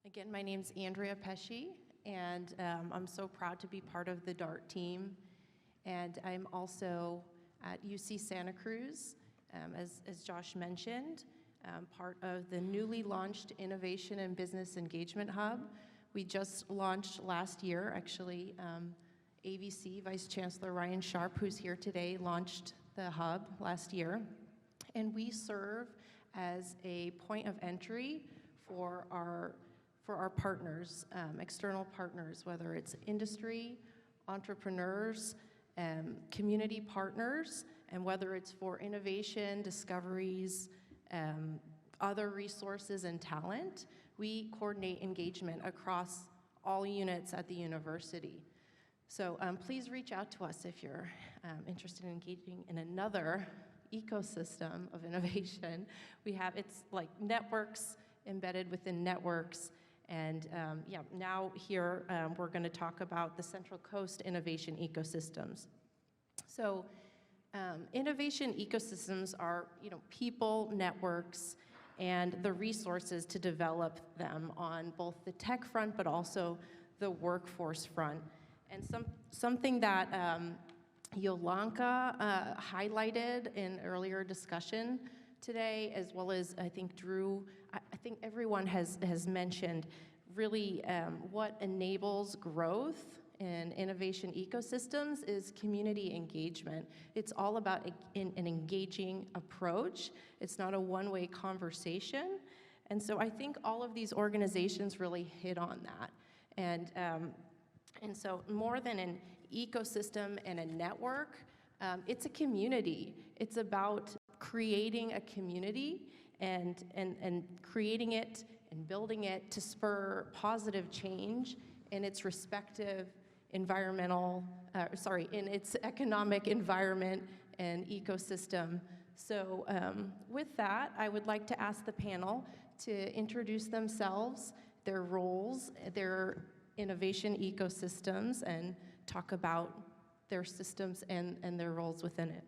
Again, my name's Andrea Pesce, and I'm so proud to be part of the DART team. And I'm also at UC Santa Cruz, as Josh mentioned, part of the newly launched Innovation and Business Engagement Hub. We just launched last year, actually. AVC, Vice Chancellor Ryan Sharp, who's here today, launched the hub last year. And we serve as a point of entry for our partners, external partners, whether it's industry, entrepreneurs, community partners, and whether it's for innovation, discoveries, other resources and talent. We coordinate engagement across all units at the university. So please reach out to us if you're interested in engaging in another ecosystem of innovation. It's like networks embedded within networks. And now here we're going to talk about the Central Coast innovation ecosystems. So innovation ecosystems are, people, networks, and the resources to develop them on both the tech front, but also the workforce front. And something that Yolanka highlighted in earlier discussion today, as well as I think Drew, I think everyone has mentioned really what enables growth in innovation ecosystems is community engagement. It's all about an engaging approach. It's not a one-way conversation. And so I think all of these organizations really hit on that. And so more than an ecosystem and a network, it's a community. It's about creating a community and creating it and building it to spur positive change in its respective environmental, in its economic environment and ecosystem. So with that, I would like to ask the panel to introduce themselves, their roles, their innovation ecosystems, and talk about their systems and their roles within it.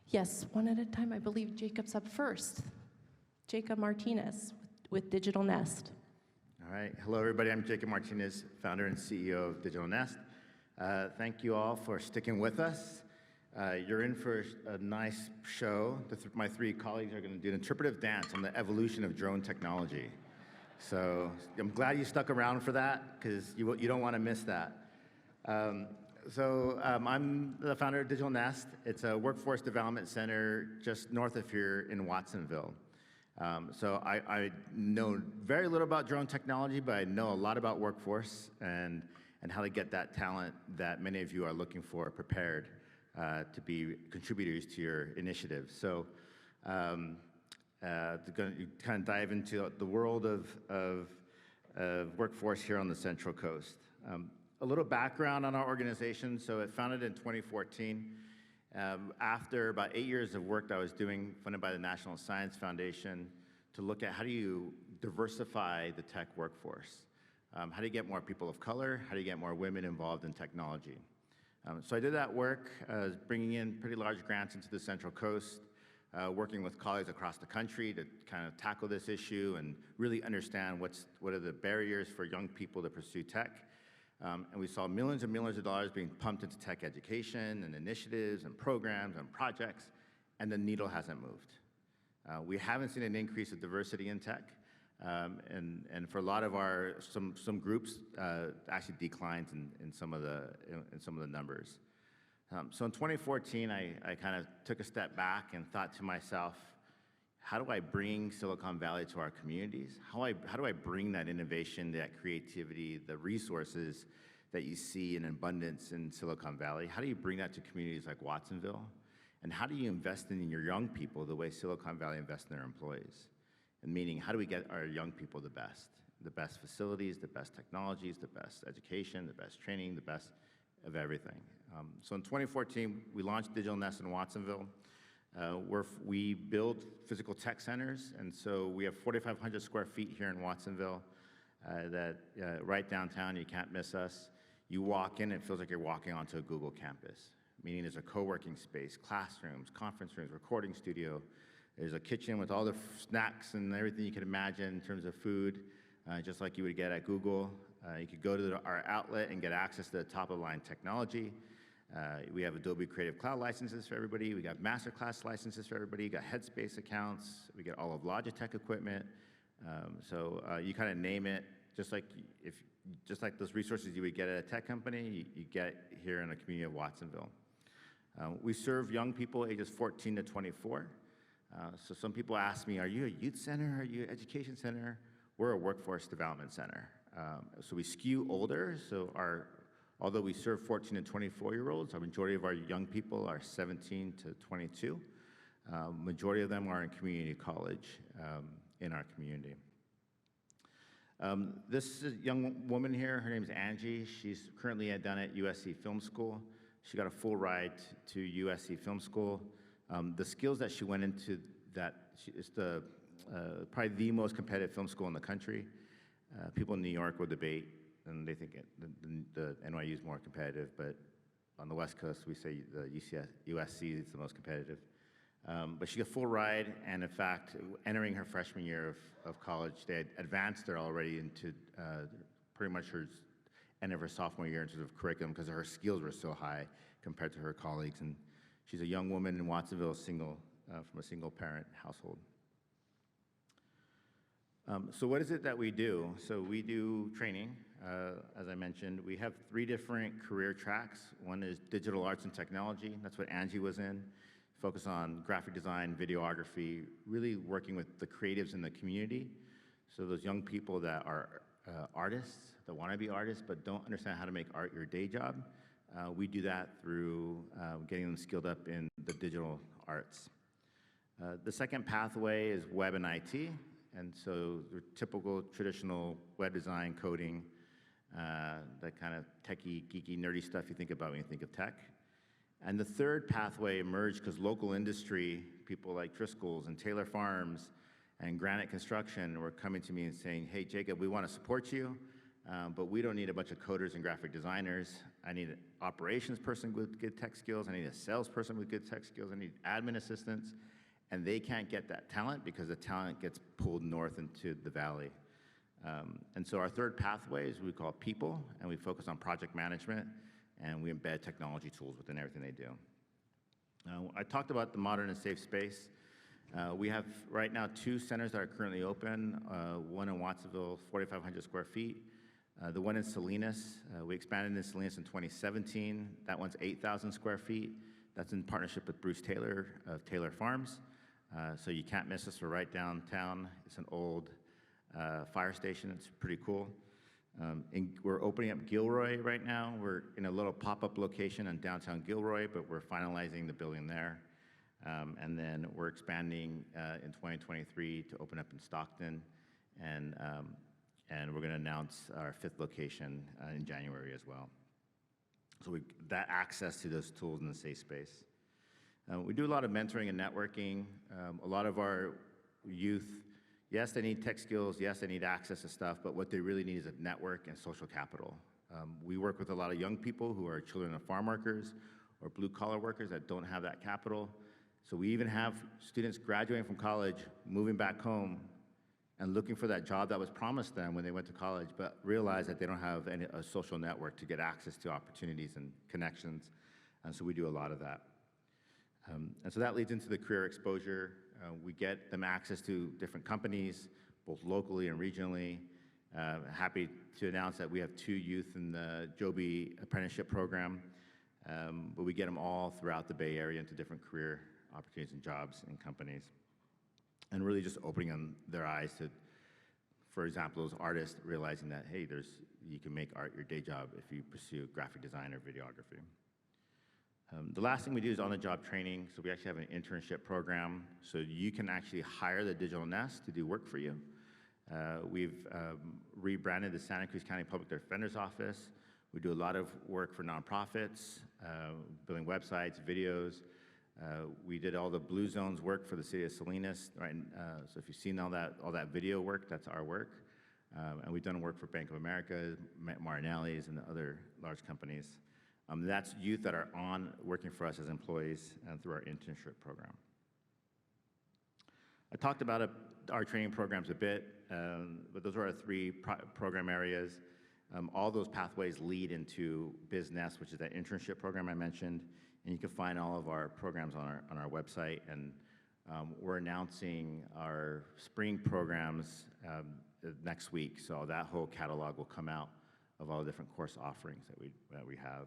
Yes, one at a time. I believe Jacob's up first. Jacob Martinez with Digital Nest. All right. Hello, everybody. I'm Jacob Martinez, founder and CEO of Digital Nest. Thank you all for sticking with us. You're in for a nice show. My three colleagues are going to do an interpretive dance on the evolution of drone technology. So I'm glad you stuck around for that, because you don't want to miss that. I'm the founder of Digital Nest. It's a workforce development center just north of here in Watsonville. So I know very little about drone technology, but I know a lot about workforce and how to get that talent that many of you are looking for prepared to be contributors to your initiative. So to kind of dive into the world of workforce here on the Central Coast. A little background on our organization. So it founded in 2014. After about 8 years of work that I was doing, funded by the National Science Foundation, to look at how do you diversify the tech workforce? How do you get more people of color? How do you get more women involved in technology? So I did that work, bringing in pretty large grants into the Central Coast, working with colleagues across the country to kind of tackle this issue and really understand what are the barriers for young people to pursue tech. And we saw millions and millions of dollars being pumped into tech education and initiatives and programs and projects, and the needle hasn't moved. We haven't seen an increase of diversity in tech, and for a lot of some groups actually declines in some of the numbers. So in 2014, I kind of took a step back and thought to myself, how do I bring Silicon Valley to our communities? How do I bring that innovation, that creativity, the resources that you see in abundance in Silicon Valley? How do you bring that to communities like Watsonville? And how do you invest in your young people the way Silicon Valley invests in their employees? And meaning, how do we get our young people the best facilities, the best technologies, the best education, the best training, the best of everything? So in 2014, we launched Digital Nest in Watsonville. We build physical tech centers, and so we have 4,500 square feet here in Watsonville right downtown. You can't miss us. You walk in, it feels like you're walking onto a Google campus, meaning there's a co-working space, classrooms, conference rooms, recording studio, There's a kitchen with all the snacks and everything you can imagine in terms of food, just like you would get at Google. You could go to our outlet and get access to the top-of-the-line technology. We have Adobe Creative Cloud licenses for everybody. We got Masterclass licenses for everybody. We got Headspace accounts. We get all of Logitech equipment. So you kind of name it, just like those resources you would get at a tech company, you get here in the community of Watsonville. We serve young people ages 14 to 24. So some people ask me, are you a youth center? Are you an education center? We're a workforce development center. So we skew older. So although we serve 14 and 24-year-olds, our majority of our young people are 17 to 22. Majority of them are in community college in our community. This is a young woman here. Her name is Angie. She's currently down at USC Film School. She got a full ride to USC Film School. The skills that she went into, it's probably the most competitive film school in the country. People in New York will debate, and they think the NYU is more competitive, but on the West Coast, we say the USC is the most competitive. But she got full ride, and in fact, entering her freshman year of college, they had advanced her already into pretty much her end of her sophomore year in terms of curriculum because her skills were so high compared to her colleagues. And she's a young woman in Watsonville, from a single-parent household. So what is it that we do? So we do training, as I mentioned. We have 3 different career tracks. One is digital arts and technology. That's what Angie was in. Focus on graphic design, videography, really working with the creatives in the community. So those young people that are artists, that want to be artists, but don't understand how to make art your day job. We do that through getting them skilled up in the digital arts. The second pathway is web and IT. And so the typical traditional web design, coding, that kind of techie, geeky, nerdy stuff you think about when you think of tech. And the third pathway emerged because local industry, people like Driscoll's and Taylor Farms and Granite Construction were coming to me and saying, hey, Jacob, we want to support you, but we don't need a bunch of coders and graphic designers. I need an operations person with good tech skills. I need a salesperson with good tech skills. I need admin assistants. And they can't get that talent because the talent gets pulled north into the valley. And so our third pathway is what we call people, and we focus on project management, and we embed technology tools within everything they do. I talked about the modern and safe space. We have right now 2 centers that are currently open, one in Watsonville, 4,500 square feet. The one in Salinas, we expanded in Salinas in 2017. That one's 8,000 square feet. That's in partnership with Bruce Taylor of Taylor Farms. So you can't miss us. We're right downtown. It's an old fire station. It's pretty cool. We're opening up Gilroy right now. We're in a little pop-up location in downtown Gilroy, but we're finalizing the building there. And then we're expanding in 2023 to open up in Stockton. And we're going to announce our 5th location in January as well. So that access to those tools in the safe space. We do a lot of mentoring and networking. A lot of our youth, yes, they need tech skills, yes, they need access to stuff, but what they really need is a network and social capital. We work with a lot of young people who are children of farm workers or blue-collar workers that don't have that capital. So we even have students graduating from college, moving back home, and looking for that job that was promised them when they went to college, but realize that they don't have a social network to get access to opportunities and connections. And so we do a lot of that. And so that leads into the career exposure. We get them access to different companies, both locally and regionally. Happy to announce that we have 2 youth in the Joby apprenticeship program, but we get them all throughout the Bay Area into different career opportunities and jobs and companies. And really just opening their eyes to, for example, those artists realizing that, hey, you can make art your day job if you pursue graphic design or videography. The last thing we do is on-the-job training. So we actually have an internship program. So you can actually hire the Digital Nest to do work for you. We've rebranded the Santa Cruz County Public Defender's Office. We do a lot of work for nonprofits, building websites, videos. We did all the Blue Zones work for the city of Salinas, right? So if you've seen all that video work, that's our work. And we've done work for Bank of America, Martinez, and other large companies. That's youth that are working for us as employees and through our internship program. I talked about our training programs a bit, but those are our three program areas. All those pathways lead into BizNest, which is that internship program I mentioned, and you can find all of our programs on our website. And we're announcing our spring programs next week, so that whole catalog will come out of all the different course offerings that we have.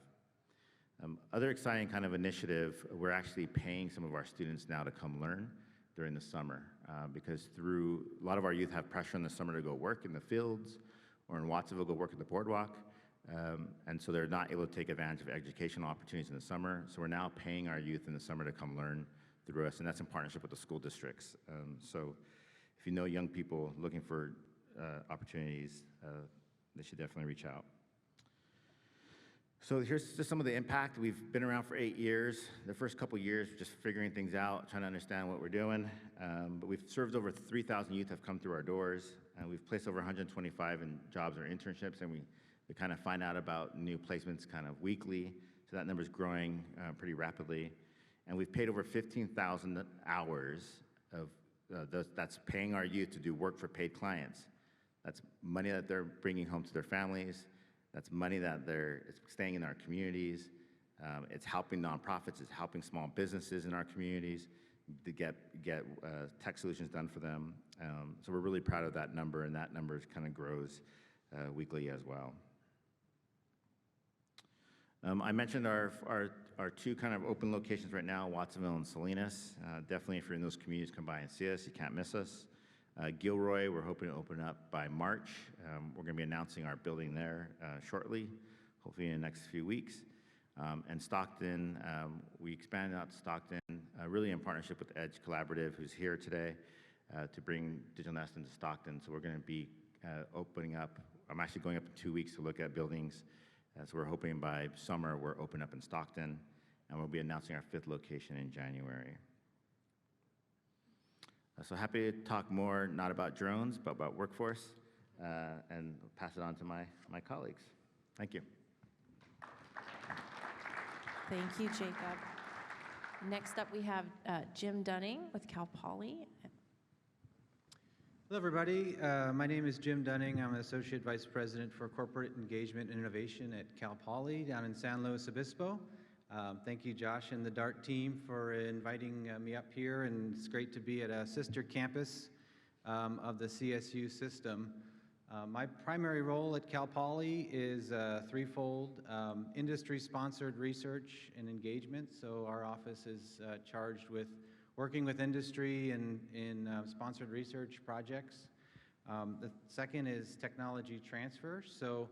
Other exciting kind of initiative, we're actually paying some of our students now to come learn during the summer, because a lot of our youth have pressure in the summer to go work in the fields or in Watsonville, go work at the boardwalk, and so they're not able to take advantage of educational opportunities in the summer. So we're now paying our youth in the summer to come learn through us, and that's in partnership with the school districts. So if you know young people looking for opportunities, they should definitely reach out. So here's just some of the impact. We've been around for 8 years. The first couple years, just figuring things out, trying to understand what we're doing. But we've served over 3,000 youth have come through our doors. And we've placed over 125 in jobs or internships, and we kind of find out about new placements kind of weekly. So that number's growing pretty rapidly. And we've paid over 15,000 hours of that's paying our youth to do work for paid clients. That's money that they're bringing home to their families. That's money that it's staying in our communities. It's helping nonprofits. It's helping small businesses in our communities to get tech solutions done for them. So we're really proud of that number, and that number kind of grows weekly as well. I mentioned our two kind of open locations right now, Watsonville and Salinas. Definitely, if you're in those communities, come by and see us. You can't miss us. Gilroy, we're hoping to open up by March. We're going to be announcing our building there shortly, hopefully in the next few weeks. And Stockton, we expanded out to Stockton, really in partnership with Edge Collaborative, who's here today, to bring Digital Nest into Stockton. So we're going to be opening up. I'm actually going up in 2 weeks to look at buildings. So we're hoping by summer we're open up in Stockton, and we'll be announcing our 5th location in January. So happy to talk more, not about drones, but about workforce, and pass it on to my colleagues. Thank you. Thank you, Jacob. Next up, we have Jim Dunning with Calpoly. Hello, everybody. My name is Jim Dunning. I'm an Associate Vice President for Corporate Engagement and Innovation at Calpoly down in San Luis Obispo. Thank you, Josh and the DART team, for inviting me up here, and it's great to be at a sister campus of the CSU system. My primary role at Calpoly is threefold: industry-sponsored research and engagement. So our office is charged with working with industry in sponsored research projects. The second is technology transfer. So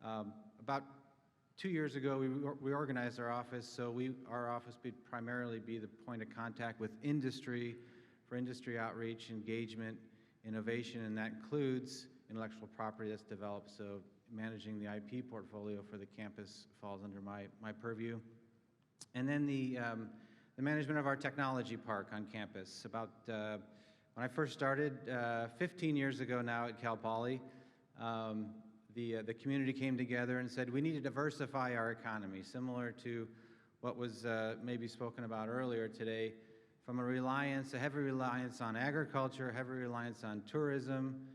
about 2 years ago, we organized our office, so our office would primarily be the point of contact with industry for industry outreach, engagement, innovation, and that includes intellectual property that's developed. So managing the IP portfolio for the campus falls under my purview. And then the management of our technology park on campus. About when I first started 15 years ago now at Calpoly, the community came together and said we need to diversify our economy, similar to what was maybe spoken about earlier today, from a heavy reliance on agriculture, heavy reliance on tourism.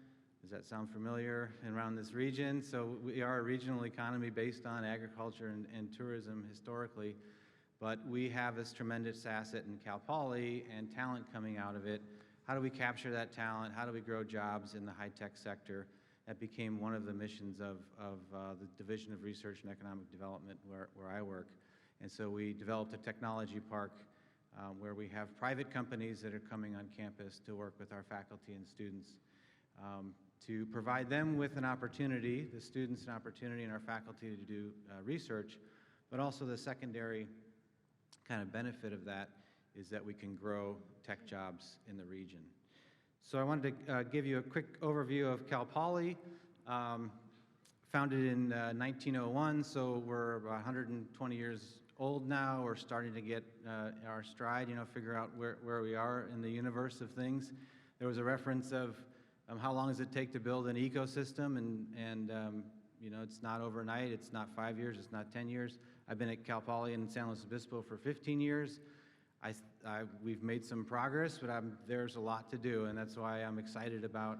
Does that sound familiar around this region? So we are a regional economy based on agriculture and tourism historically, but we have this tremendous asset in Calpoly and talent coming out of it. How do we capture that talent? How do we grow jobs in the high-tech sector? That became one of the missions of the Division of Research and Economic Development where I work. And so we developed a technology park where we have private companies that are coming on campus to work with our faculty and students to provide them with an opportunity, the students an opportunity and our faculty to do research, but also the secondary kind of benefit of that is that we can grow tech jobs in the region. So I wanted to give you a quick overview of Calpoly. Founded in 1901, so we're about 120 years old now. We're starting to get our stride, figure out where we are in the universe of things. There was a reference of how long does it take to build an ecosystem, and it's not overnight, it's not 5 years, it's not 10 years. I've been at Calpoly in San Luis Obispo for 15 years. we've made some progress, but there's a lot to do, and that's why I'm excited about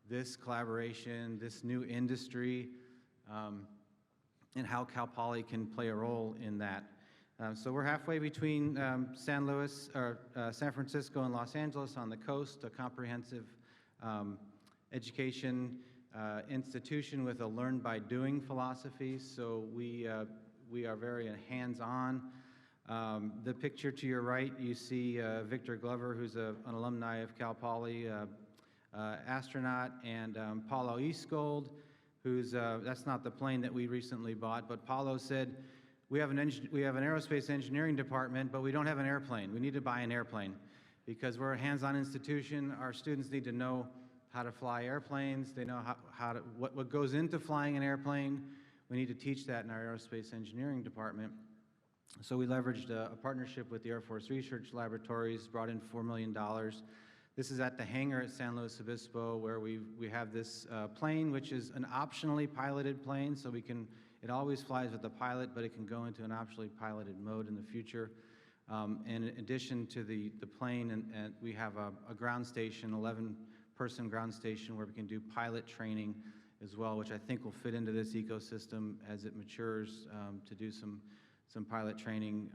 this collaboration, this new industry, and how Cal Poly can play a role in that. So we're halfway between San Francisco and Los Angeles on the coast, a comprehensive education institution with a learn-by-doing philosophy. So we are very hands-on. The picture to your right, you see Victor Glover, who's an alumni of Cal Poly, astronaut, and Paulo Eastgold, who's, that's not the plane that we recently bought, but Paulo said, we have an aerospace engineering department, but we don't have an airplane. We need to buy an airplane because we're a hands-on institution. Our students need to know how to fly airplanes. They know what goes into flying an airplane. We need to teach that in our aerospace engineering department. So we leveraged a partnership with the Air Force Research Laboratories, brought in $4 million. This is at the hangar at San Luis Obispo, where we have this plane, which is an optionally piloted plane, so it always flies with the pilot, but it can go into an optionally piloted mode in the future. And in addition to the plane, and we have a ground station, 11-person ground station, where we can do pilot training as well, which I think will fit into this ecosystem as it matures to do some pilot training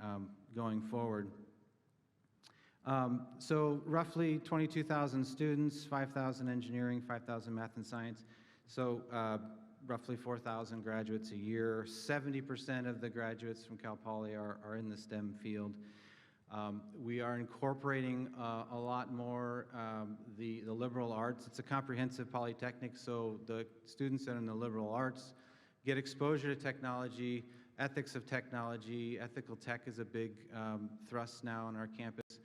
going forward. So roughly 22,000 students, 5,000 engineering, 5,000 math and science. So roughly 4,000 graduates a year. 70% of the graduates from Cal Poly are in the STEM field. We are incorporating a lot more the liberal arts. It's a comprehensive polytechnic, so the students that are in the liberal arts get exposure to technology, ethics of technology. Ethical tech is a big thrust now on our campus.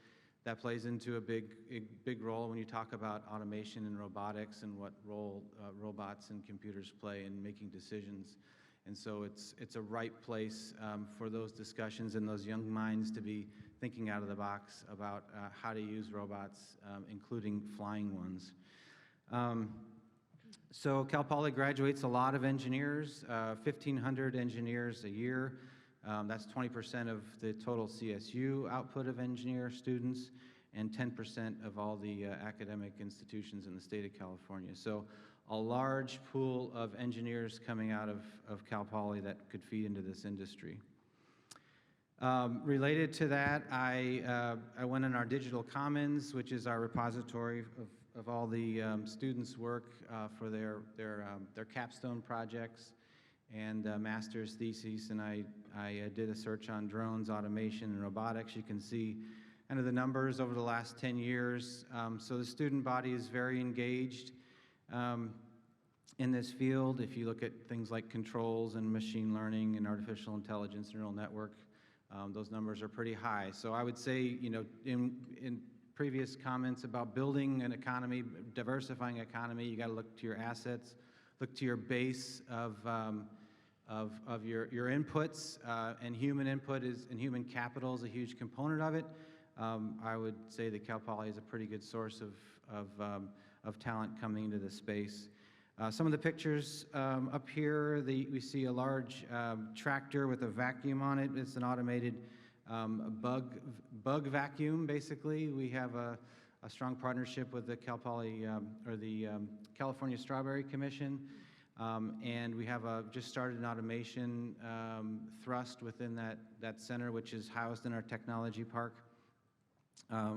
That plays into a big role when you talk about automation and robotics and what role robots and computers play in making decisions. And so it's a right place for those discussions and those young minds to be thinking out of the box about how to use robots, including flying ones. So Cal Poly graduates a lot of engineers, 1,500 engineers a year. That's 20% of the total CSU output of engineer students and 10% of all the academic institutions in the state of California. So a large pool of engineers coming out of Cal Poly that could feed into this industry. Related to that, I went in our digital commons, which is our repository of all the students' work for their capstone projects and master's theses, and I did a search on drones, automation, and robotics. You can see kind of the numbers over the last 10 years. So the student body is very engaged in this field. If you look at things like controls and machine learning and artificial intelligence, neural network, those numbers are pretty high. So I would say, you know, in previous comments about building an economy, diversifying economy, you got to look to your assets, look to your base of your inputs, and human input and human capital is a huge component of it. I would say that Cal Poly is a pretty good source of talent coming into this space. Some of the pictures up here, we see a large tractor with a vacuum on it. It's an automated bug vacuum, basically. We have a strong partnership with the Cal Poly, or the California Strawberry Commission. And we have just started an automation thrust within that center, which is housed in our technology park.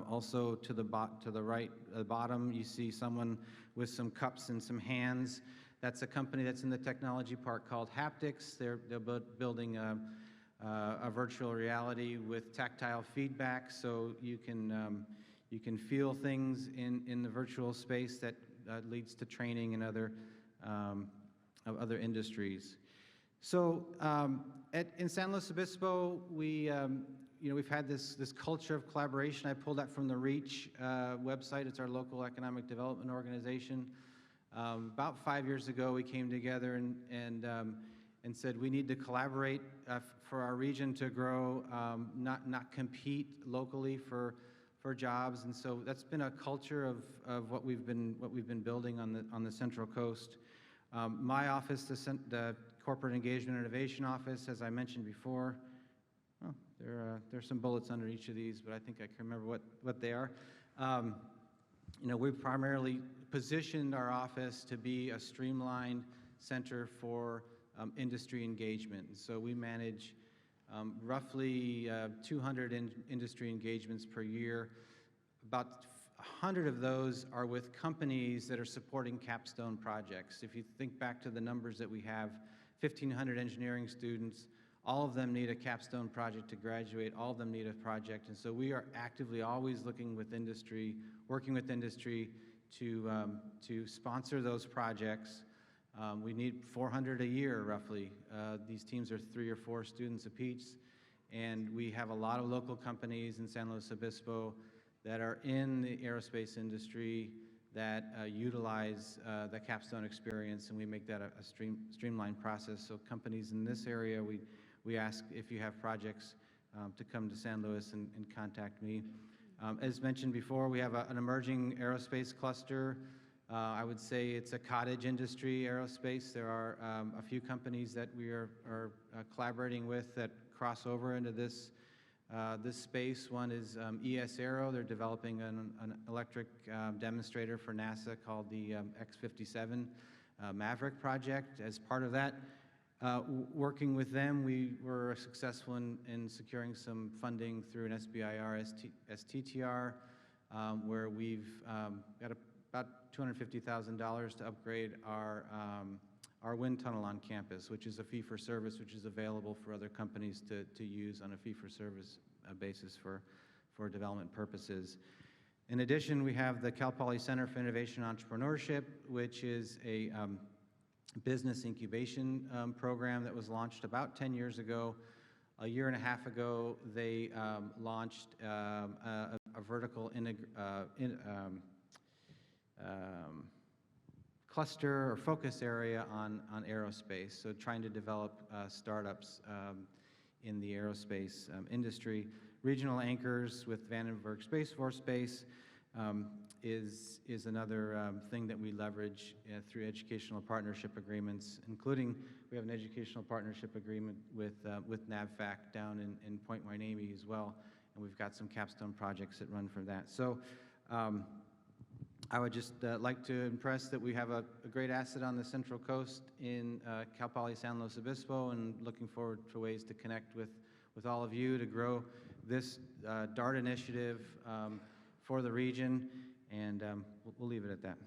Also to the right, the bottom, you see someone with some cups and some hands. That's a company that's in the technology park called Haptics. They're building a virtual reality with tactile feedback, so you can feel things in the virtual space that leads to training and of other industries. So in San Luis Obispo, we've had this culture of collaboration. I pulled that from the REACH website. It's our local economic development organization. About 5 years ago, we came together and said we need to collaborate for our region to grow, not compete locally for jobs. And so that's been a culture of what we've been building on the Central Coast. My office, the Corporate Engagement and Innovation Office, as I mentioned before, Oh, there's some bullets under each of these, but I think I can remember what they are. We've primarily positioned our office to be a streamlined center for industry engagement. And so we manage roughly 200 industry engagements per year. About 100 of those are with companies that are supporting capstone projects. If you think back to the numbers that we have, 1,500 engineering students, all of them need a capstone project to graduate, all of them need a project, and so we are actively always looking with industry, working with industry to sponsor those projects. We need 400 a year, roughly. These teams are 3 or 4 students apiece, and we have a lot of local companies in San Luis Obispo that are in the aerospace industry that utilize the capstone experience, and we make that a streamlined process. So companies in this area, we ask if you have projects to come to San Luis and contact me. As mentioned before, we have an emerging aerospace cluster. I would say it's a cottage industry aerospace. There are a few companies that we are collaborating with that cross over into this space. One is ES Aero. They're developing an electric demonstrator for NASA called the X-57 Maverick project. As part of that, working with them, we were successful in securing some funding through an SBIR STTR, where we've got about $250,000 to upgrade our wind tunnel on campus, which is a fee-for-service, which is available for other companies to use on a fee-for-service basis for development purposes. In addition, we have the Calpoly Center for Innovation and Entrepreneurship, which is a business incubation program that was launched about 10 years ago. A year and a half ago, they launched a vertical cluster or focus area on aerospace, so trying to develop startups in the aerospace industry. Regional anchors with Vandenberg Space Force Base is another thing that we leverage through educational partnership agreements, including we have an educational partnership agreement with NAVFAC down in Point Hueneme as well, and we've got some capstone projects that run from that. So I would just like to impress that we have a great asset on the Central Coast in Cal Poly San Luis Obispo, and looking forward to ways to connect with all of you to grow this DART initiative for the region, and we'll leave it at that.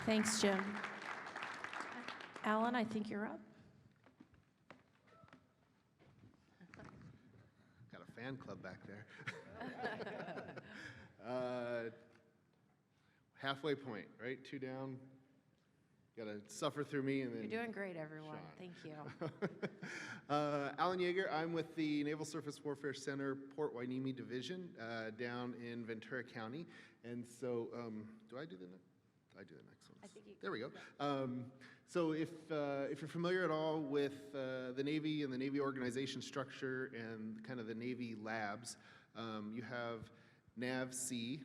Thanks. Thanks, Jim. Alan, I think you're up. Got a fan club back there. Halfway point, right? 2 down. Got to suffer through me, and then You're doing great, everyone. Sean. Thank you. Alan Jaeger. I'm with the Naval Surface Warfare Center Port Hueneme Division down in Ventura County. And so, do I do the next one? I think you There we go. So if you're familiar at all with the Navy and the Navy organization structure and kind of the Navy labs, you have NAV-C,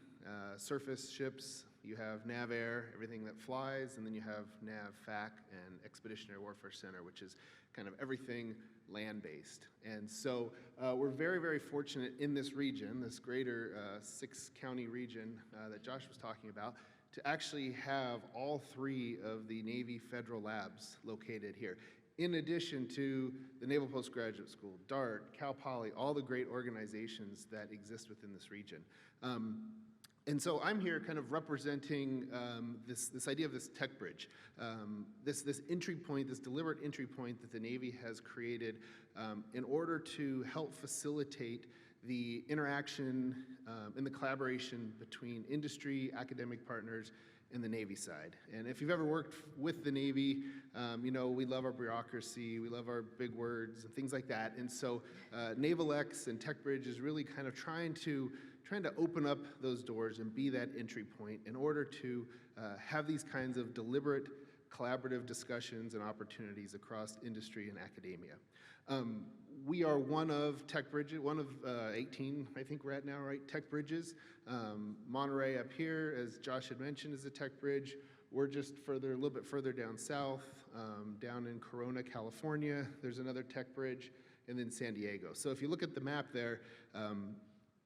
surface ships, you have NAV-Air, everything that flies, and then you have NAV-FAC and Expeditionary Warfare Center, which is kind of everything land-based. And so we're very, very fortunate in this region, this greater 6-county region that Josh was talking about, to actually have all 3 of the Navy federal labs located here. In addition to the Naval Postgraduate School, DART, Cal Poly, all the great organizations that exist within this region. And so I'm here kind of representing this idea of this tech bridge, this entry point, this deliberate entry point that the Navy has created in order to help facilitate the interaction and the collaboration between industry, academic partners, and the Navy side. And if you've ever worked with the Navy, you know we love our bureaucracy, we love our big words and things like that. And so NavalX and TechBridge is really kind of trying to open up those doors and be that entry point in order to have these kinds of deliberate collaborative discussions and opportunities across industry and academia. We are one of tech bridges, one of 18, I think we're at now, right? Tech bridges. Monterey up here, as Josh had mentioned, is a tech bridge. We're just a little bit further down south. down in Corona, California. There's another tech bridge, and then San Diego. So if you look at the map there,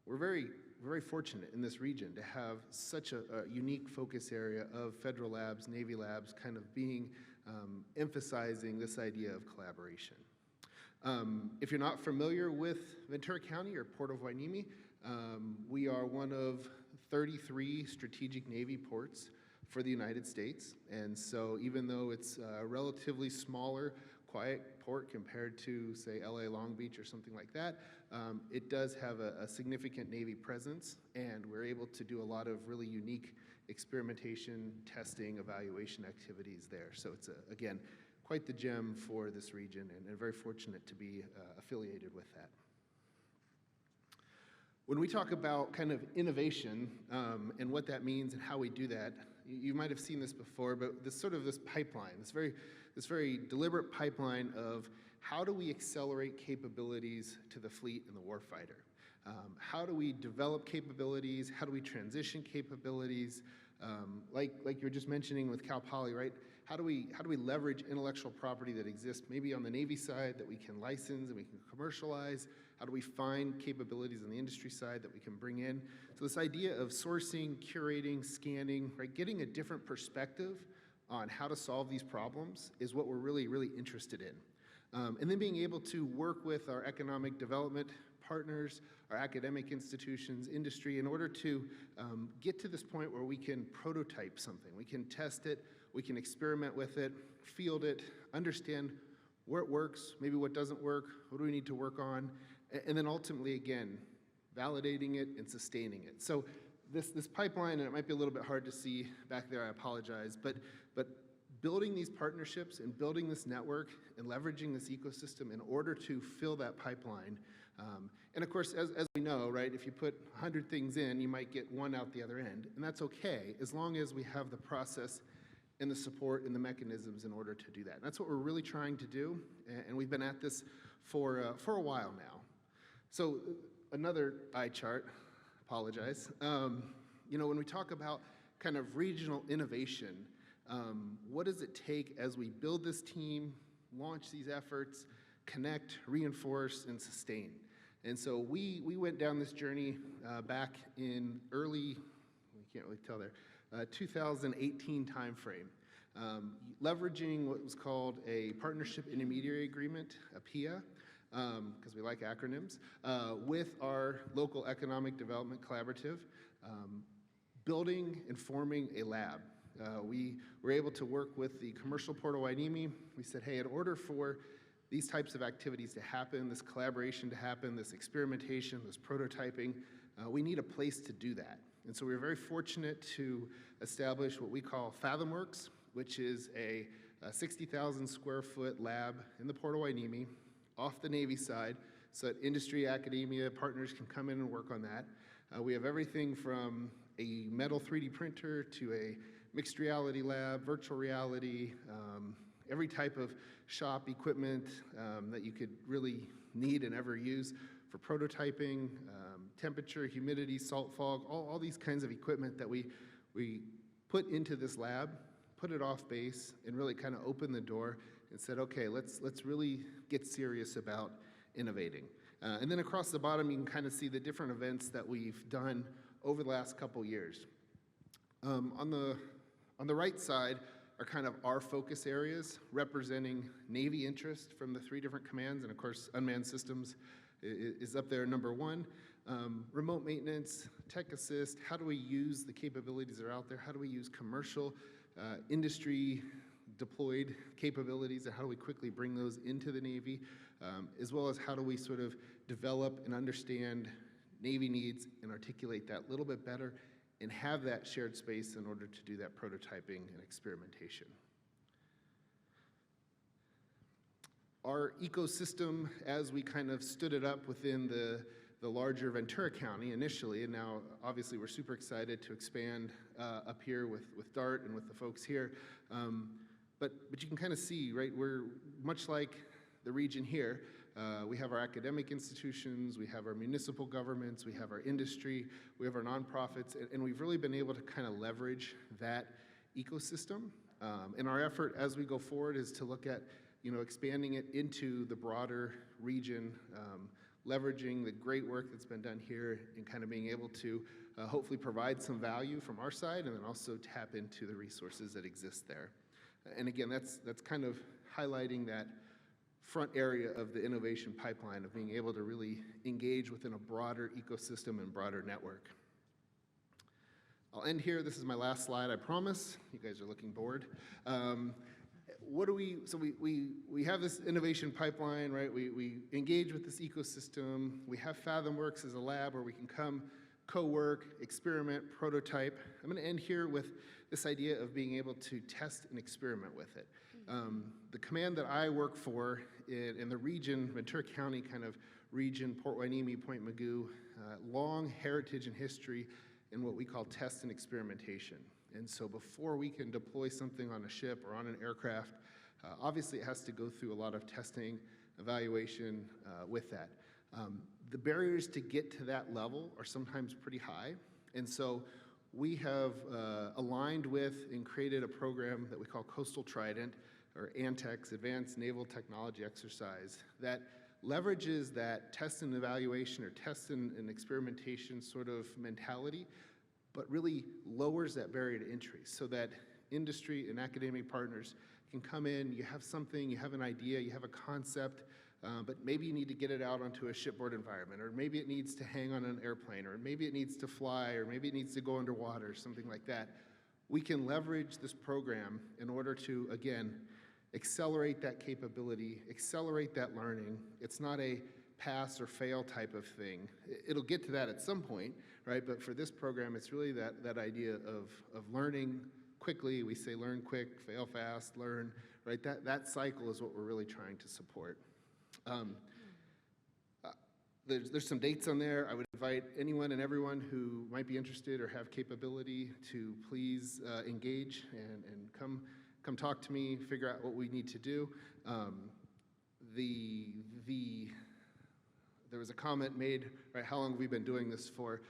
we're very fortunate in this region to have such a unique focus area of federal labs, Navy labs, kind of being, emphasizing this idea of collaboration. If you're not familiar with Ventura County or Port of Hueneme, we are one of 33 strategic Navy ports for the United States. And so even though it's a relatively smaller, quiet port compared to, say, LA Long Beach or something like that, it does have a significant Navy presence, and we're able to do a lot of really unique experimentation, testing, evaluation activities there. So it's, again, quite the gem for this region, and very fortunate to be affiliated with that. When we talk about kind of innovation and what that means and how we do that, you might have seen this before, but this pipeline, this very deliberate pipeline of how do we accelerate capabilities to the fleet and the warfighter? How do we develop capabilities? How do we transition capabilities? Like you were just mentioning with Calpoly, right? How do we leverage intellectual property that exists maybe on the Navy side that we can license and we can commercialize? How do we find capabilities on the industry side that we can bring in? So this idea of sourcing, curating, scanning, right, getting a different perspective on how to solve these problems is what we're really, really interested in. And then being able to work with our economic development partners, our academic institutions, industry, in order to get to this point where we can prototype something. We can test it, we can experiment with it, field it, understand where it works, maybe what doesn't work, what do we need to work on, and then ultimately, again, validating it and sustaining it. So this pipeline, and it might be a little bit hard to see back there, I apologize, but building these partnerships and building this network and leveraging this ecosystem in order to fill that pipeline. And of course, as we know, right, if you put 100 things in, you might get one out the other end, and that's okay, as long as we have the process and the support and the mechanisms in order to do that. And that's what we're really trying to do, and we've been at this for a while now. So another eye chart, apologize. You know, when we talk about kind of regional innovation, what does it take as we build this team, launch these efforts, connect, reinforce, and sustain? And so we went down this journey back in early, we can't really tell there, 2018 timeframe, leveraging what was called a Partnership Intermediary Agreement, a PIA, because we like acronyms, with our local economic development collaborative, building and forming a lab. We were able to work with the commercial Port of Hueneme. We said, hey, in order for these types of activities to happen, this collaboration to happen, this experimentation, this prototyping, we need a place to do that. And so we were very fortunate to establish what we call FathomWorks, which is a 60,000 square foot lab in the Port of Hueneme, off the Navy side, so that industry, academia, partners can come in and work on that. We have everything from a metal 3D printer to a mixed reality lab, virtual reality, every type of shop equipment that you could really need and ever use for prototyping, temperature, humidity, salt fog, all these kinds of equipment that we put into this lab, put it off base, and really kind of opened the door and said, okay, let's really get serious about innovating. And then across the bottom, you can kind of see the different events that we've done over the last couple years. On the right side are kind of our focus areas representing Navy interest from the 3 different commands, and of course, unmanned systems is up there number 1. Remote maintenance, tech assist, how do we use the capabilities that are out there? How do we use commercial industry deployed capabilities, and how do we quickly bring those into the Navy, as well as how do we sort of develop and understand Navy needs and articulate that a little bit better and have that shared space in order to do that prototyping and experimentation. Our ecosystem, as we kind of stood it up within the larger Ventura County initially, and now obviously we're super excited to expand up here with DART and with the folks here. But you can kind of see, right, we're much like the region here. We have our academic institutions, we have our municipal governments, we have our industry, we have our nonprofits, and we've really been able to kind of leverage that ecosystem And our effort as we go forward is to look at, expanding it into the broader region, leveraging the great work that's been done here and kind of being able to hopefully provide some value from our side and then also tap into the resources that exist there. And again, that's kind of highlighting that front area of the innovation pipeline of being able to really engage within a broader ecosystem and broader network. I'll end here. This is my last slide, I promise. You guys are looking bored. We have this innovation pipeline, right? We engage with this ecosystem. We have FathomWorks as a lab where we can come co-work, experiment, prototype. I'm going to end here with this idea of being able to test and experiment with it. The command that I work for in the region, Ventura County kind of region, Port Hueneme, Point Mugu, long heritage and history in what we call test and experimentation. And so before we can deploy something on a ship or on an aircraft, obviously it has to go through a lot of testing, evaluation with that. The barriers to get to that level are sometimes pretty high. And so we have aligned with and created a program that we call Coastal Trident, or ANTEX, Advanced Naval Technology Exercise, that leverages that test and evaluation or test and experimentation sort of mentality, but really lowers that barrier to entry so that industry and academic partners can come in, you have something, you have an idea, you have a concept, but maybe you need to get it out onto a shipboard environment, or maybe it needs to hang on an airplane, or maybe it needs to fly, or maybe it needs to go underwater, something like that. We can leverage this program in order to, again, accelerate that capability, accelerate that learning. It's not a pass or fail type of thing. It'll get to that at some point, right? But for this program, it's really that idea of learning quickly. We say learn quick, fail fast, learn, right? That cycle is what we're really trying to support. There's some dates on there. I would invite anyone and everyone who might be interested or have capability to please engage and come talk to me, figure out what we need to do. There was a comment made, right, how long have we been doing this for?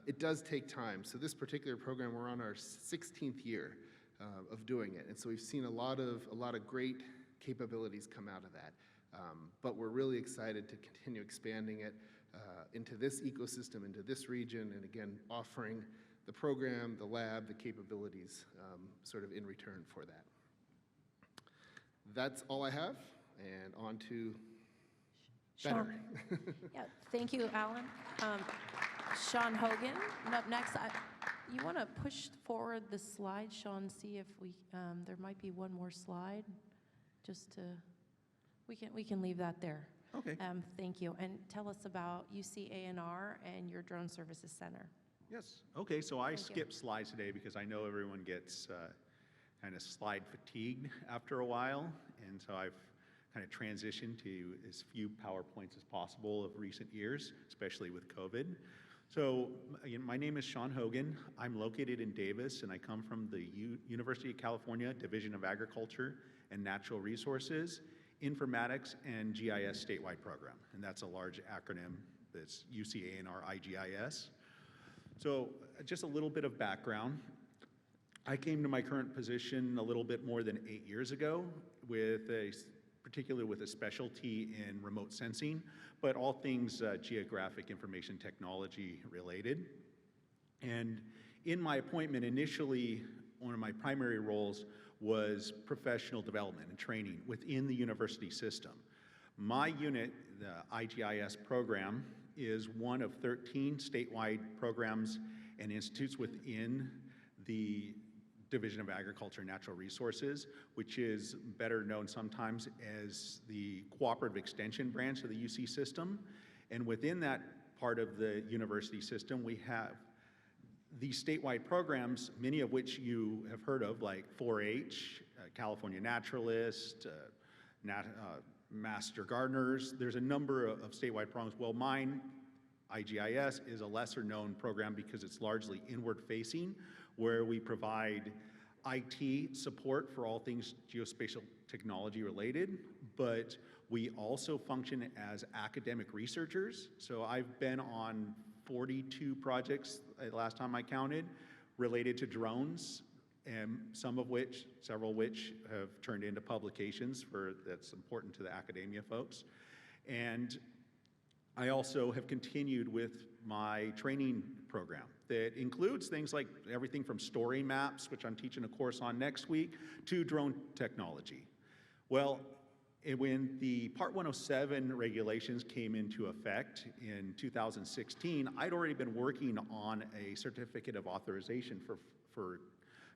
It does take time. So this particular program, we're on our 16th year of doing it. And so we've seen a lot of great capabilities come out of that. But we're really excited to continue expanding it into this ecosystem, into this region, and again, offering the program, the lab, the capabilities sort of in return for that. That's all I have, and on to better. Yeah, thank you, Alan. Sean Hogan, and up next, you want to push forward the slide, Sean, see if there might be one more slide, just to, we can leave that there. Okay. Thank you, and tell us about UC-ANR and your Drone Services Center. Yes. Okay, so I Thank you. skipped slides today because I know everyone gets kind of slide fatigued after a while, and so I've kind of transitioned to as few PowerPoints as possible of recent years, especially with COVID. So again, my name is Sean Hogan. I'm located in Davis, and I come from the University of California Division of Agriculture and Natural Resources, Informatics, and GIS statewide program, and that's a large acronym that's UC-ANR IGIS. So just a little bit of background. I came to my current position a little bit more than 8 years ago, particularly with a specialty in remote sensing, but all things geographic information technology related. And in my appointment initially, one of my primary roles was professional development and training within the university system. My unit, the IGIS program, is one of 13 statewide programs and institutes within the Division of Agriculture and Natural Resources, which is better known sometimes as the Cooperative Extension branch of the UC system. And within that part of the university system, we have these statewide programs, many of which you have heard of, like 4-H, California Naturalist, Master Gardeners. There's a number of statewide programs. Well, mine, IGIS, is a lesser known program because it's largely inward facing, where we provide IT support for all things geospatial technology related, but we also function as academic researchers. So I've been on 42 projects, last time I counted, related to drones, and several which have turned into publications that's important to the academia folks. And I also have continued with my training program that includes things like everything from story maps, which I'm teaching a course on next week, to drone technology. Well, when the Part 107 regulations came into effect in 2016, I'd already been working on a certificate of authorization for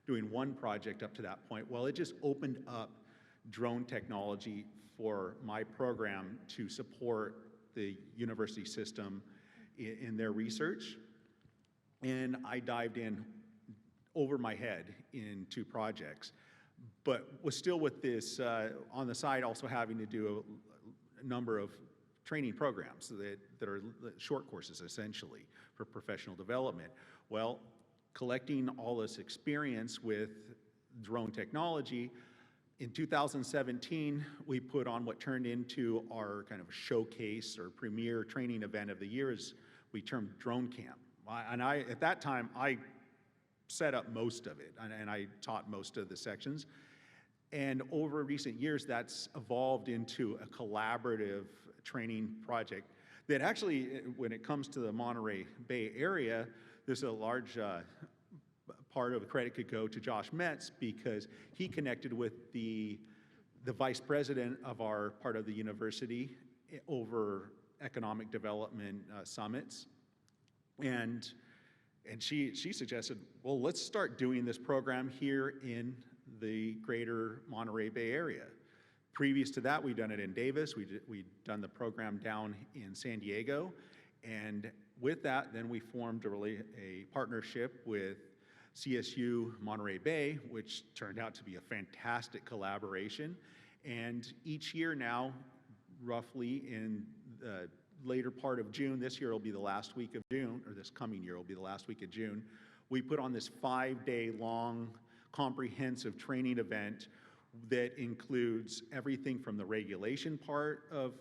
doing one project up to that point. Well, it just opened up drone technology for my program to support the university system in their research. And I dived in over my head into projects, but was still with this on the side, also having to do a number of training programs that are short courses essentially for professional development. Well, collecting all this experience with drone technology, in 2017, we put on what turned into our kind of showcase or premier training event of the year, as we termed Drone Camp. And at that time, I set up most of it, and I taught most of the sections. And over recent years, that's evolved into a collaborative training project that actually, when it comes to the Monterey Bay area, there's a large part of the credit could go to Josh Metz, because he connected with the vice president of our part of the university over economic development summits. And she suggested, well, let's start doing this program here in the greater Monterey Bay area. Previous to that, we'd done it in Davis. We'd done the program down in San Diego. And with that, then we formed a partnership with CSU Monterey Bay, which turned out to be a fantastic collaboration. And each year now, roughly in the later part of June, this year will be the last week of June, or this coming year will be the last week of June, we put on this 5-day long comprehensive training event that includes everything from the regulation part of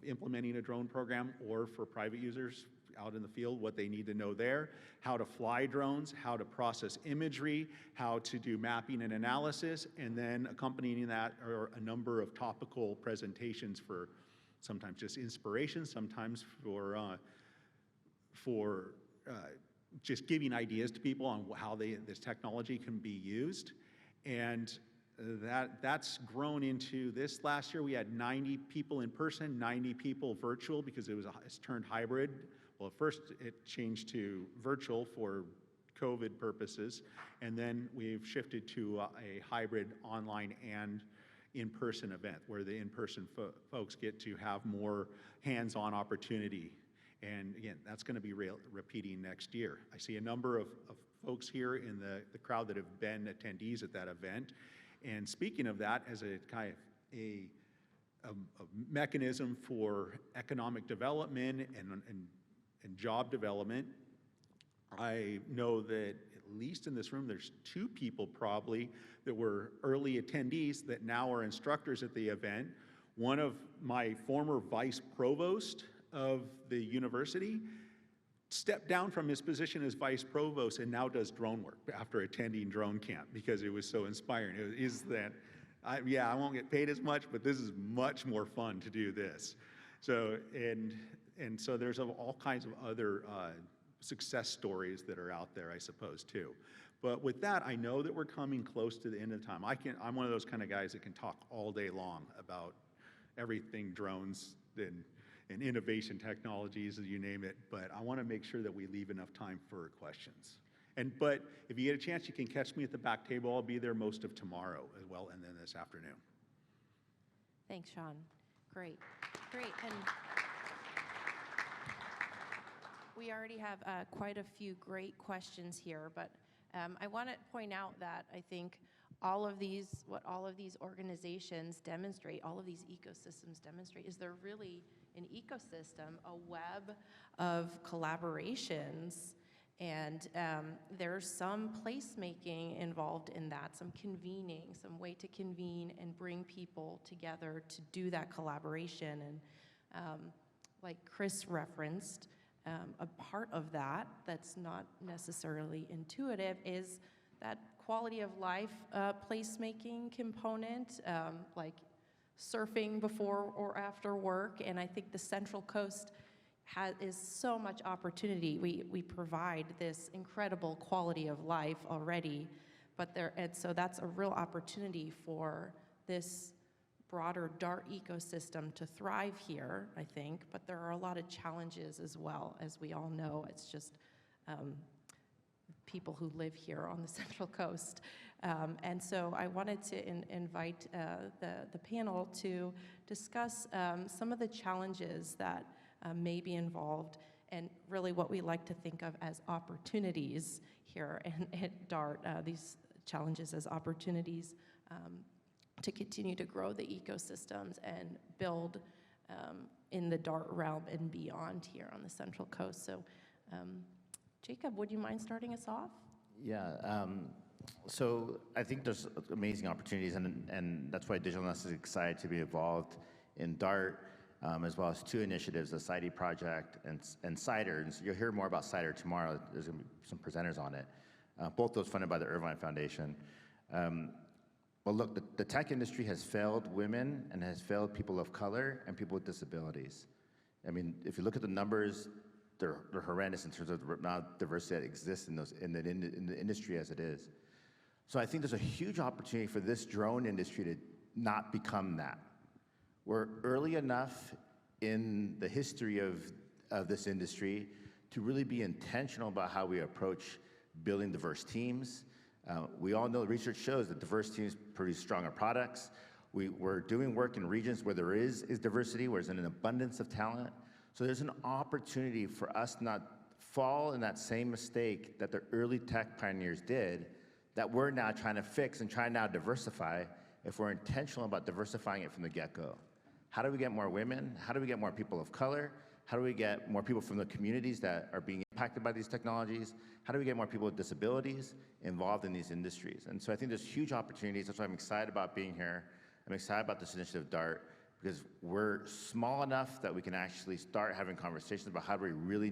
implementing a drone program, or for private users out in the field, what they need to know there, how to fly drones, how to process imagery, how to do mapping and analysis, and then accompanying that are a number of topical presentations for sometimes just inspiration, sometimes for just giving ideas to people on how this technology can be used. And that's grown into this. Last year we had 90 people in person, 90 people virtual, because it's turned hybrid. Well, at first it changed to virtual for COVID purposes, and then we've shifted to a hybrid online and in-person event, where the in-person folks get to have more hands-on opportunity. And again, that's going to be repeating next year. I see a number of folks here in the crowd that have been attendees at that event. And speaking of that, as a kind of a mechanism for economic development and job development, I know that at least in this room, there's 2 people probably that were early attendees that now are instructors at the event. One of my former vice provost of the university stepped down from his position as vice provost and now does drone work after attending drone camp, because it was so inspiring. I won't get paid as much, but this is much more fun to do this. So, and so there's all kinds of other success stories that are out there, I suppose, too. But with that, I know that we're coming close to the end of time. I'm one of those kind of guys that can talk all day long about everything drones and innovation technologies, you name it, but I want to make sure that we leave enough time for questions. But if you get a chance, you can catch me at the back table. I'll be there most of tomorrow as well, and then this afternoon. Thanks, Sean. Great. And we already have quite a few great questions here, but I want to point out that I think what all of these organizations demonstrate, all of these ecosystems demonstrate, is they're really an ecosystem, a web of collaborations, and there's some placemaking involved in that, some convening, some way to convene and bring people together to do that collaboration. And like Chris referenced, a part of that that's not necessarily intuitive is that quality of life placemaking component, like surfing before or after work, and I think the Central Coast is so much opportunity. We provide this incredible quality of life already, and so that's a real opportunity for this broader DART ecosystem to thrive here, I think, but there are a lot of challenges as well, as we all know. It's just people who live here on the Central Coast. And so I wanted to invite the panel to discuss some of the challenges that may be involved, and really what we like to think of as opportunities here at DART, these challenges as opportunities to continue to grow the ecosystems and build in the DART realm and beyond here on the Central Coast. So Jacob, would you mind starting us off? Yeah, so I think there's amazing opportunities, and that's why Digital Nest is excited to be involved in DART, as well as two initiatives, the CITE project and CIDR. And so you'll hear more about CIDR tomorrow. There's going to be some presenters on it. Both those funded by the Irvine Foundation. But look, the tech industry has failed women and has failed people of color and people with disabilities. I mean, if you look at the numbers, they're horrendous in terms of the amount of diversity that exists in the industry as it is. So I think there's a huge opportunity for this drone industry to not become that. We're early enough in the history of this industry to really be intentional about how we approach building diverse teams. We all know research shows that diverse teams produce stronger products. We're doing work in regions where there is diversity, where there's an abundance of talent. So there's an opportunity for us not fall in that same mistake that the early tech pioneers did, that we're now trying to fix and try now to diversify if we're intentional about diversifying it from the get-go. How do we get more women? How do we get more people of color? How do we get more people from the communities that are being impacted by these technologies? How do we get more people with disabilities involved in these industries? And so I think there's huge opportunities. That's why I'm excited about being here. I'm excited about this initiative, DART, because we're small enough that we can actually start having conversations about how do we really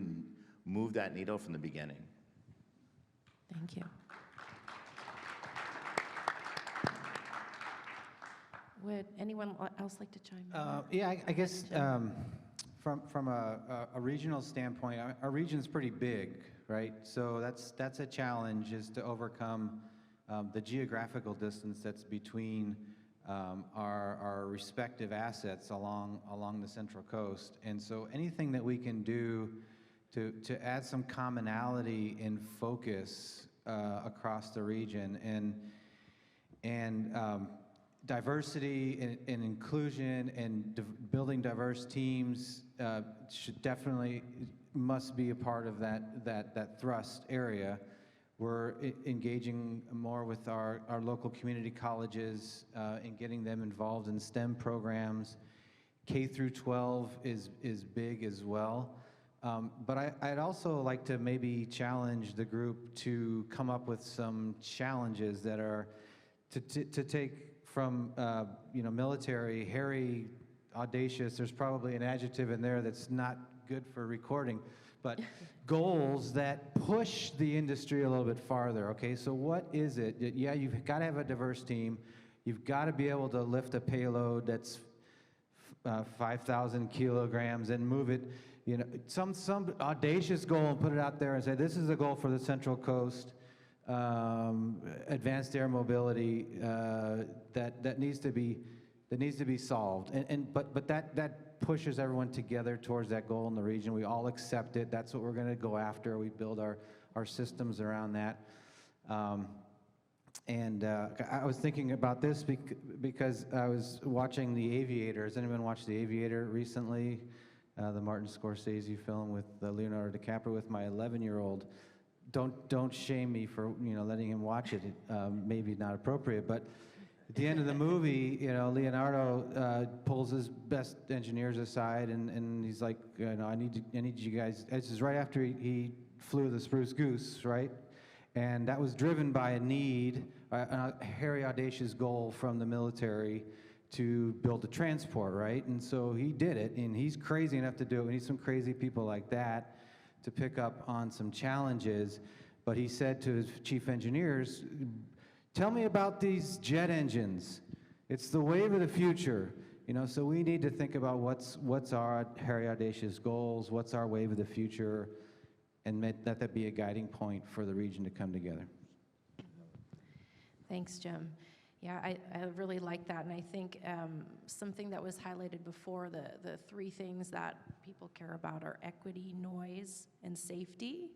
move that needle from the beginning. Thank you. Would anyone else like to chime in? Yeah, I guess from a regional standpoint, our region's pretty big, right? So that's a challenge, is to overcome the geographical distance that's between our respective assets along the Central Coast. And so anything that we can do to add some commonality and focus across the region, and diversity and inclusion and building diverse teams should definitely must be a part of that thrust area. We're engaging more with our local community colleges and getting them involved in STEM programs. K through 12 is big as well. But I'd also like to maybe challenge the group to come up with some challenges that are to take from military, hairy, audacious. There's probably an adjective in there that's not good for recording, but goals that push the industry a little bit farther. Okay, so what is it? Yeah, you've got to have a diverse team. You've got to be able to lift a payload that's 5,000 kilograms and move it. Some audacious goal, and put it out there and say, this is a goal for the Central Coast. Advanced air mobility that needs to be solved, but that pushes everyone together towards that goal in the region. We all accept it. That's what we're going to go after. We build our systems around that. And I was thinking about this because I was watching The Aviator. Has anyone watched The Aviator recently? The Martin Scorsese film with Leonardo DiCaprio, with my 11-year-old. Don't shame me for letting him watch it. Maybe not appropriate, but at the end of the movie, Leonardo pulls his best engineers aside and he's like, I need you guys. This is right after he flew the Spruce Goose, right? And that was driven by a need, a hairy, audacious goal from the military to build a transport, right? And so he did it, and he's crazy enough to do it. We need some crazy people like that to pick up on some challenges. But he said to his chief engineers, tell me about these jet engines. It's the wave of the future. You know, so we need to think about what's our hairy audacious goals, what's our wave of the future, and let that be a guiding point for the region to come together. Thanks, Jim. Yeah, I really like that, and I think something that was highlighted before, the three things that people care about are equity, noise, and safety,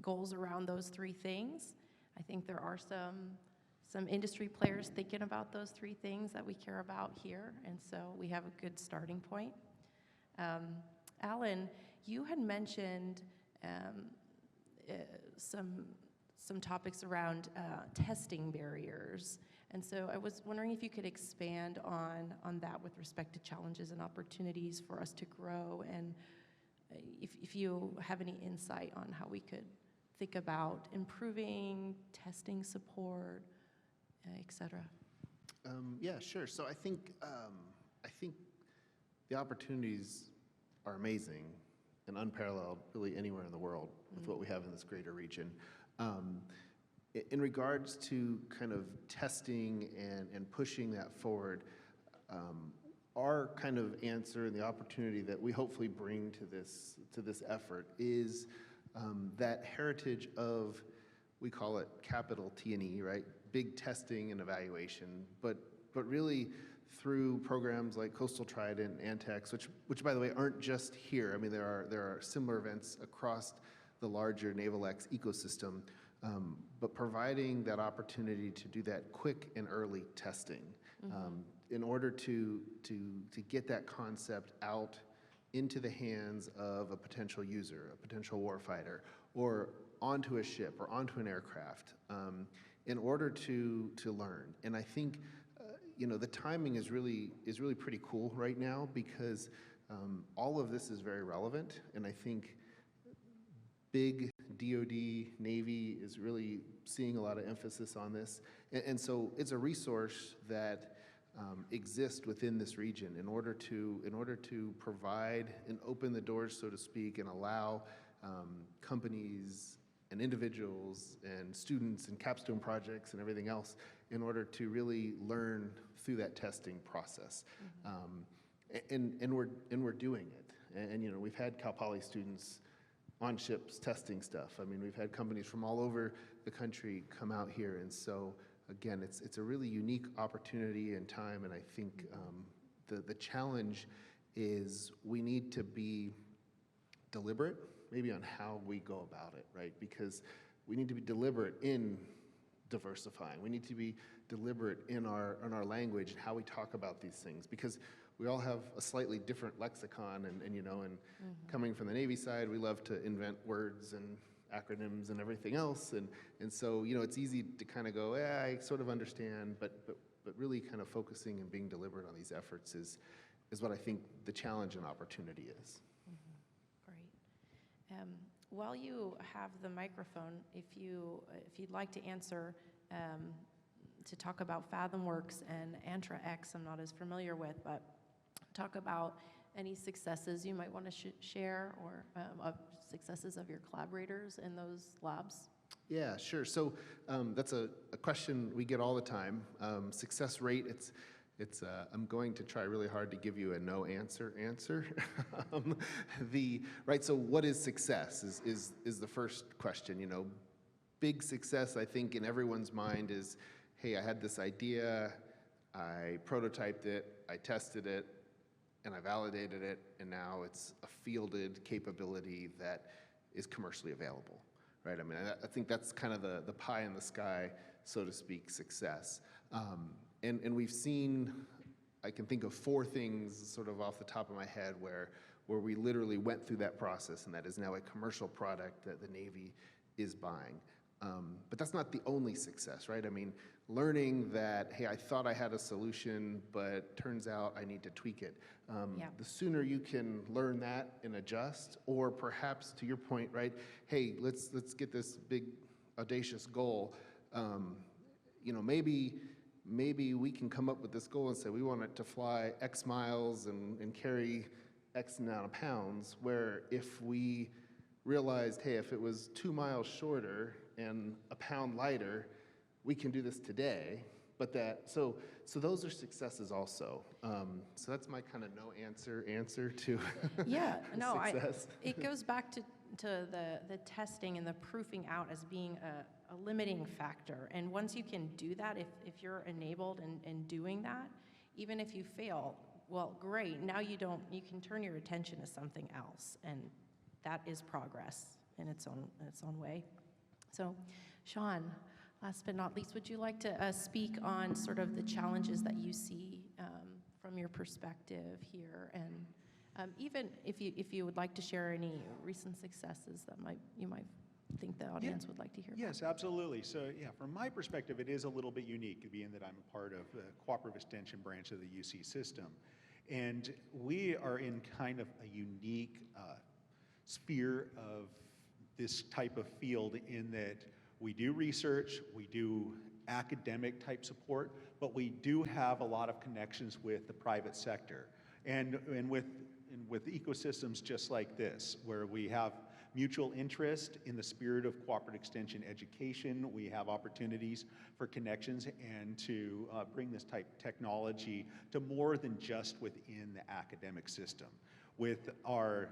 goals around those three things. I think there are some industry players thinking about those three things that we care about here, and so we have a good starting point. Alan, you had mentioned some topics around testing barriers, and so I was wondering if you could expand on that with respect to challenges and opportunities for us to grow, and if you have any insight on how we could think about improving testing support, et cetera. Yeah, sure. So I think the opportunities are amazing and unparalleled really anywhere in the world with what we have in this greater region. In regards to kind of testing and pushing that forward, our kind of answer and the opportunity that we hopefully bring to this effort is that heritage of, we call it capital T&E, right? Big testing and evaluation, but really through programs like Coastal Trident and Antex, which by the way aren't just here. I mean, there are similar events across the larger Navalx ecosystem, but providing that opportunity to do that quick and early testing in order to get that concept out into the hands of a potential user, a potential warfighter, or onto a ship or onto an aircraft, in order to learn. And I think the timing is really pretty cool right now, because all of this is very relevant, and I think big DoD, Navy is really seeing a lot of emphasis on this, and so it's a resource that exist within this region in order to provide and open the doors, so to speak, and allow companies and individuals and students and capstone projects and everything else in order to really learn through that testing process. And we're doing it. And we've had Calpoly students on ships testing stuff. I mean, we've had companies from all over the country come out here, and so again, it's a really unique opportunity and time, and I think the challenge is we need to be deliberate, maybe on how we go about it, right? Because we need to be deliberate in diversifying. We need to be deliberate in our language and how we talk about these things, because we all have a slightly different lexicon, and coming from the Navy side, we love to invent words and acronyms and everything else, and so it's easy to kind of go, I sort of understand, but really kind of focusing and being deliberate on these efforts is what I think the challenge and opportunity is. Great. While you have the microphone, if you'd like to answer, to talk about FathomWorks and AntraX, I'm not as familiar with, but talk about any successes you might want to share, or of successes of your collaborators in those labs. Yeah, sure. So that's a question we get all the time. Success rate, I'm going to try really hard to give you a no answer. Right, so what is success is the first question. Big success, I think, in everyone's mind is, hey, I had this idea, I prototyped it, I tested it, and I validated it, and now it's a fielded capability that is commercially available, right? I mean, I think that's kind of the pie in the sky, so to speak, success. And we've seen, I can think of 4 things sort of off the top of my head where we literally went through that process, and that is now a commercial product that the Navy is buying. But that's not the only success, right? I mean, learning that, hey, I thought I had a solution, but turns out I need to tweak it. The sooner you can learn that and adjust, or perhaps to your point, right, hey, let's get this big audacious goal. Maybe we can come up with this goal and say we want it to fly X miles and carry X amount of pounds, where if we realized, hey, if it was 2 miles shorter and a pound lighter, we can do this today, but so those are successes also. So that's my kind of no answer to Yeah, no, success. it goes back to the testing and the proofing out as being a limiting factor. And once you can do that, if you're enabled in doing that, even if you fail, well, great, now you can turn your attention to something else, and that is progress in its own way. So, Sean, last but not least, would you like to speak on sort of the challenges that you see from your perspective here, and even if you would like to share any recent successes that you might think the audience would like to hear about? Yes, absolutely. So yeah, from my perspective, it is a little bit unique, being that I'm a part of the cooperative extension branch of the UC system. And we are in kind of a unique sphere of this type of field in that we do research, we do academic type support, but we do have a lot of connections with the private sector and with ecosystems just like this, where we have mutual interest in the spirit of cooperative extension education. We have opportunities for connections and to bring this type of technology to more than just within the academic system. With our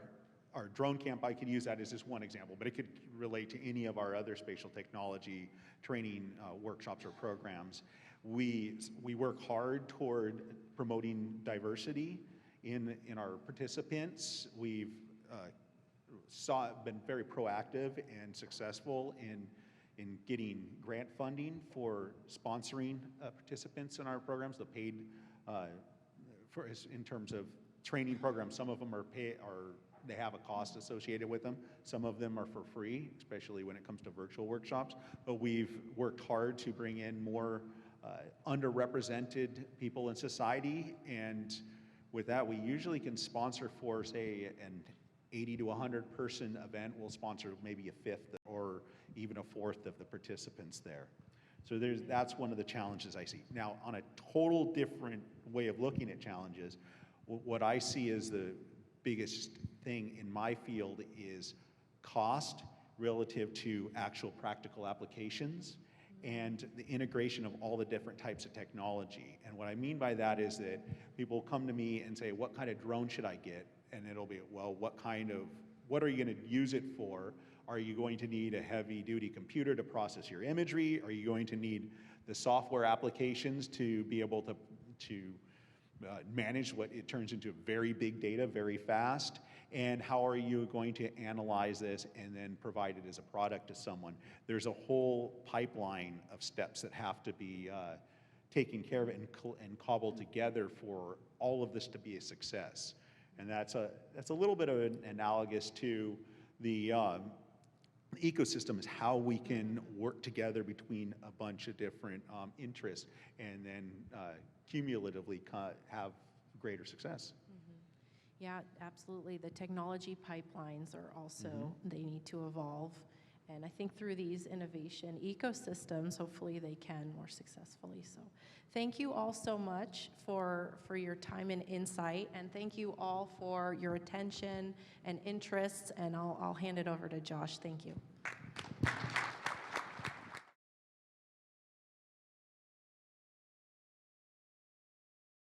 drone camp, I could use that as just one example, but it could relate to any of our other spatial technology training workshops or programs. We work hard toward promoting diversity in our participants. We've been very proactive and successful in getting grant funding for sponsoring participants in our programs. The paid in terms of training programs, some of them they have a cost associated with them. Some of them are for free, especially when it comes to virtual workshops. But we've worked hard to bring in more underrepresented people in society, and with that, we usually can sponsor for, say, an 80 to 100 person event. We'll sponsor maybe a fifth or even a fourth of the participants there. So that's one of the challenges I see. Now, on a total different way of looking at challenges, what I see as the biggest thing in my field is cost relative to actual practical applications and the integration of all the different types of technology. And what I mean by that is that people come to me and say, what kind of drone should I get? And it'll be, well, what are you going to use it for? Are you going to need a heavy duty computer to process your imagery? Are you going to need the software applications to be able to manage what it turns into very big data very fast? And how are you going to analyze this and then provide it as a product to someone? There's a whole pipeline of steps that have to be taken care of and cobbled together for all of this to be a success. And that's a little bit of an analogous to the ecosystem, is how we can work together between a bunch of different interests and then cumulatively have greater success. Yeah, absolutely. The technology pipelines are also, they need to evolve. And I think through these innovation ecosystems, hopefully they can more successfully. So thank you all so much for your time and insight. And thank you all for your attention and interest. And I'll hand it over to Josh. Thank you.